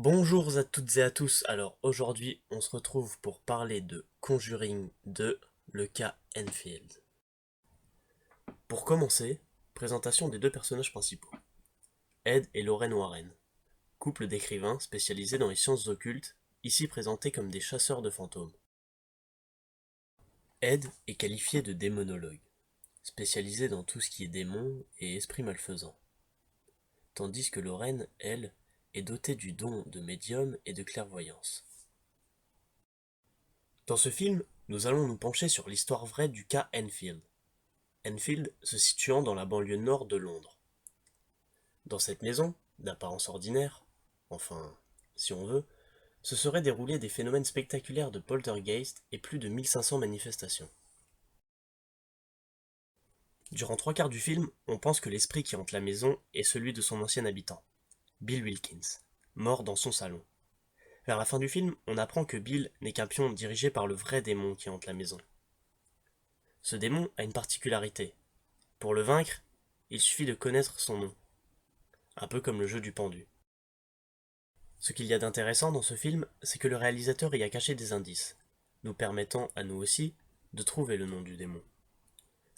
Bonjour à toutes et à tous, alors aujourd'hui on se retrouve pour parler de Conjuring 2, le cas Enfield. Pour commencer, présentation des deux personnages principaux. Ed et Lorraine Warren, couple d'écrivains spécialisés dans les sciences occultes, ici présentés comme des chasseurs de fantômes. Ed est qualifié de démonologue, spécialisé dans tout ce qui est démons et esprits malfaisants. Tandis que Lorraine, elle, est dotée du don de médium et de clairvoyance. Dans ce film, nous allons nous pencher sur l'histoire vraie du cas Enfield. Enfield se situant dans la banlieue nord de Londres. Dans cette maison, d'apparence ordinaire, enfin, si on veut, se seraient déroulés des phénomènes spectaculaires de poltergeist et plus de 1500 manifestations. Durant trois quarts du film, on pense que l'esprit qui hante la maison est celui de son ancien habitant, Bill Wilkins, mort dans son salon. Vers la fin du film, on apprend que Bill n'est qu'un pion dirigé par le vrai démon qui hante la maison. Ce démon a une particularité. Pour le vaincre, il suffit de connaître son nom. Un peu comme le jeu du pendu. Ce qu'il y a d'intéressant dans ce film, c'est que le réalisateur y a caché des indices, nous permettant à nous aussi de trouver le nom du démon.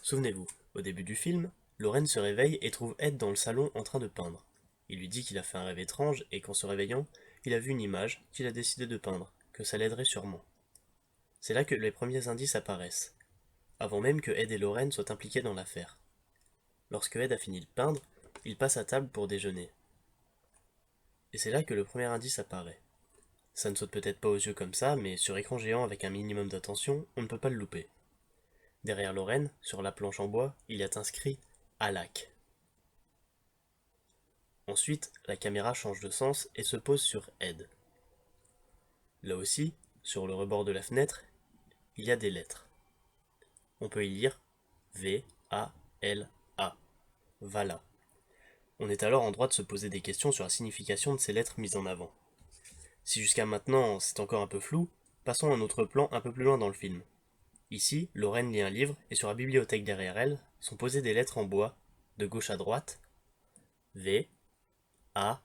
Souvenez-vous, au début du film, Lorraine se réveille et trouve Ed dans le salon en train de peindre. Il lui dit qu'il a fait un rêve étrange et qu'en se réveillant, il a vu une image qu'il a décidé de peindre, que ça l'aiderait sûrement. C'est là que les premiers indices apparaissent, avant même que Ed et Lorraine soient impliqués dans l'affaire. Lorsque Ed a fini de peindre, il passe à table pour déjeuner. Et c'est là que le premier indice apparaît. Ça ne saute peut-être pas aux yeux comme ça, mais sur écran géant avec un minimum d'attention, on ne peut pas le louper. Derrière Lorraine, sur la planche en bois, il est inscrit Alak. Ensuite, la caméra change de sens et se pose sur Ed. Là aussi, sur le rebord de la fenêtre, il y a des lettres. On peut y lire V-A-L-A. Vala. On est alors en droit de se poser des questions sur la signification de ces lettres mises en avant. Si jusqu'à maintenant c'est encore un peu flou, passons à un autre plan un peu plus loin dans le film. Ici, Lorraine lit un livre et sur la bibliothèque derrière elle sont posées des lettres en bois, de gauche à droite, V, A,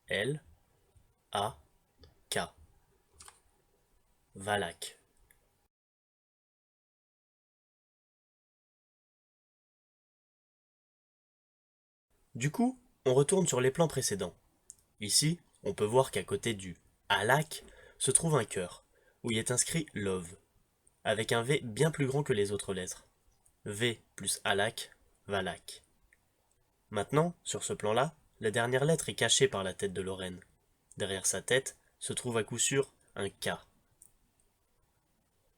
L, A, K. Valak. Du coup, on retourne sur les plans précédents. Ici, on peut voir qu'à côté du Alak se trouve un cœur, où il est inscrit Love, avec un V bien plus grand que les autres lettres. V plus Alak, Valak. Maintenant, sur ce plan-là, la dernière lettre est cachée par la tête de Lorraine. Derrière sa tête se trouve à coup sûr un K.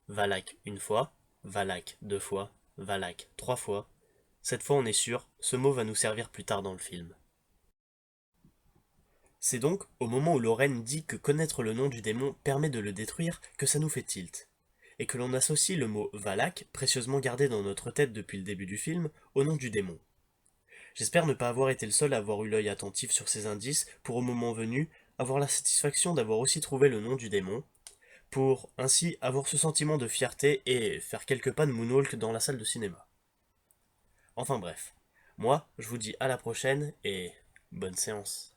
Valak une fois, Valak deux fois, Valak trois fois. Cette fois on est sûr, ce mot va nous servir plus tard dans le film. C'est donc au moment où Lorraine dit que connaître le nom du démon permet de le détruire que ça nous fait tilt, et que l'on associe le mot Valak, précieusement gardé dans notre tête depuis le début du film, au nom du démon. J'espère ne pas avoir été le seul à avoir eu l'œil attentif sur ces indices pour au moment venu avoir la satisfaction d'avoir aussi trouvé le nom du démon, pour ainsi avoir ce sentiment de fierté et faire quelques pas de moonwalk dans la salle de cinéma. Enfin bref, moi je vous dis à la prochaine et bonne séance.